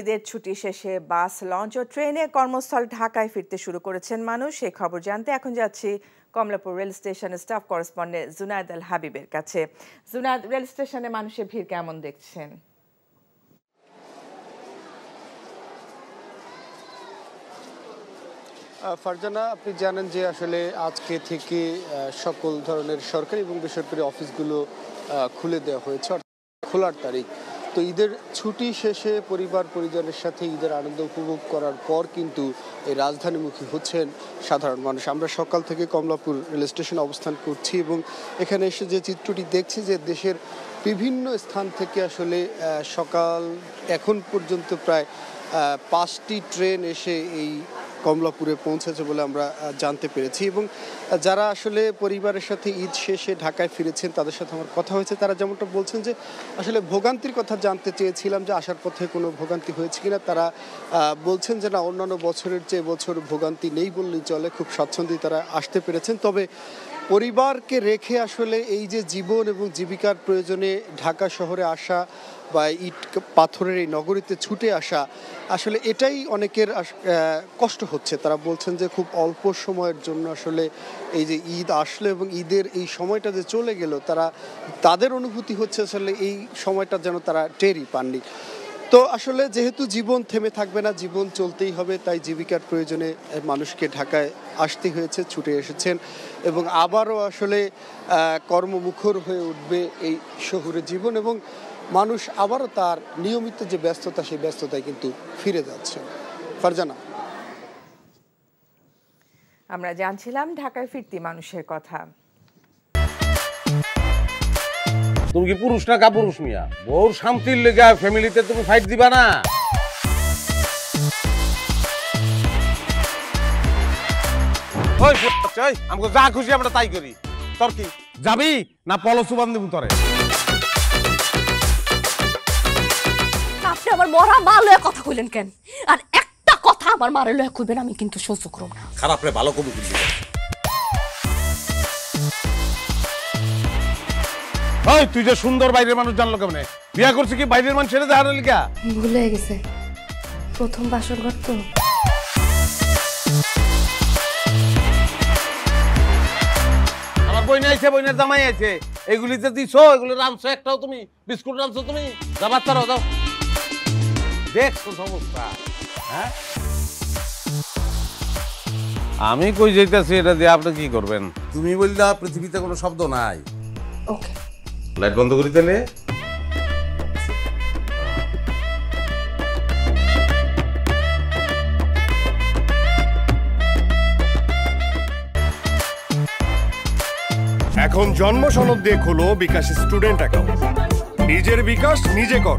ঈদের ছুটি শেষে বাস, লঞ্চ ও ট্রেনে কর্মস্থল ঢাকায় ফিরতে শুরু করেছেন মানুষ। এই খবর জানতে এখন যাচ্ছি কমলাপুর রেল স্টেশনের স্টাফ করেসপন্ডেন্ট জুনায়েদ আল হাবিবের কাছে। জুনায়েদ, রেল স্টেশনে মানুষের ভিড় কেমন দেখছেন? ফারজানা, আপনি জানেন যে আসলে আজকে থেকে সকল ধরনের সরকারি এবং বেসরকারি অফিসগুলো খুলে দেওয়া হয়েছে, খোলার তারিখ। তো ঈদের ছুটি শেষে পরিবার পরিজনের সাথে ঈদের আনন্দ উপভোগ করার পর কিন্তু এই রাজধানীমুখী হচ্ছেন সাধারণ মানুষ। আমরা সকাল থেকে কমলাপুর রেল স্টেশনে অবস্থান করছি এবং এখানে এসে যে চিত্রটি দেখছি যে দেশের বিভিন্ন স্থান থেকে আসলে সকাল এখন পর্যন্ত প্রায় 5টি ট্রেন এসে এই কমলাপুরে পৌঁছেছে বলে আমরা জানতে পেরেছি। এবং যারা আসলে পরিবারের সাথে ঈদ শেষে ঢাকায় ফিরেছেন তাদের সাথে আমার কথা হয়েছে। তারা যেমনটা বলছেন যে আসলে ভোগান্তির কথা জানতে চেয়েছিলাম যে আসার পথে কোনো ভোগান্তি হয়েছে কিনা। তারা বলছেন যে না, অন্যান্য বছরের চেয়ে বছর ভোগান্তি নেই বললেই চলে, খুব স্বাচ্ছন্দ্যে তারা আসতে পেরেছেন। তবে পরিবারকে রেখে আসলে এই যে জীবন এবং জীবিকার প্রয়োজনে ঢাকা শহরে আসা বা ইট পাথরের এই নগরীতে ছুটে আসা, আসলে এটাই অনেকের কষ্ট হচ্ছে। তারা বলছেন যে খুব অল্প সময়ের জন্য আসলে এই যে ঈদ আসলো এবং ঈদের এই সময়টা যে চলে গেল, তাদের অনুভূতি হচ্ছে আসলে এই সময়টা যেন তারা টেরই পাননি। তো আসলে যেহেতু জীবন থেমে থাকবে না, জীবন চলতেই হবে, তাই জীবিকার প্রয়োজনে মানুষকে ঢাকায় আসতে হয়েছে, ছুটে এসেছেন এবং আবারও আসলে কর্মমুখর হয়ে উঠবে এই শহুরে জীবন এবং মানুষ আবারও তার নিয়মিত যে ব্যস্ততা, সেই ব্যস্ততায় কিন্তু ফিরে যাচ্ছে। ফারজানা, আমরা জানছিলাম ঢাকায় ফিরতি মানুষের কথা। তুমি কি পুরুষ না কাপুরুষ মিয়া? বউর শান্তির লেগে ফ্যামিলিতে তুমি ফাইট দিবা না? ওই আমাকে যা খুশি আমরা তাই করি, তোর কি? যাবি না পলসু বান্ধব তোরে? আপনি আমার মরা মা লয়ে কথা কইলেন কেন? আর একটা কথা আমার মারে লয়ে কইবেন আমি কিন্তু সহ্য করব না। খারাপ রে ভালো কবি বললি। ওই তুই যে সুন্দর বাইরের মানুষ জানলো কেমনে? বিয়া করছিস কি বাইরের মানুষ ছেড়ে দেওয়ার লিগা? ভুলে গেছে, প্রথম বাসর ঘর তো। আমার বই আইছে, বইনের জামাই আছে, এগুলিতে দিছো, এগুলো রানছো, একটাও তুমি বিস্কুট রানছো তুমি? যা বাচ্চারাও যাও, দেখছো সমস্যা। হ্যাঁ, আমি কই যাইতেছি এটা দিয়ে আপনি কি করবেন? তুমি বললা পৃথিবীতে কোনো শব্দ নাই। ওকে, লাইট বন্ধ করি তাহলে। এখন জন্ম সনদ দিয়ে খোলো বিকাশ স্টুডেন্ট অ্যাকাউন্ট। নিজের বিকাশ নিজে কর।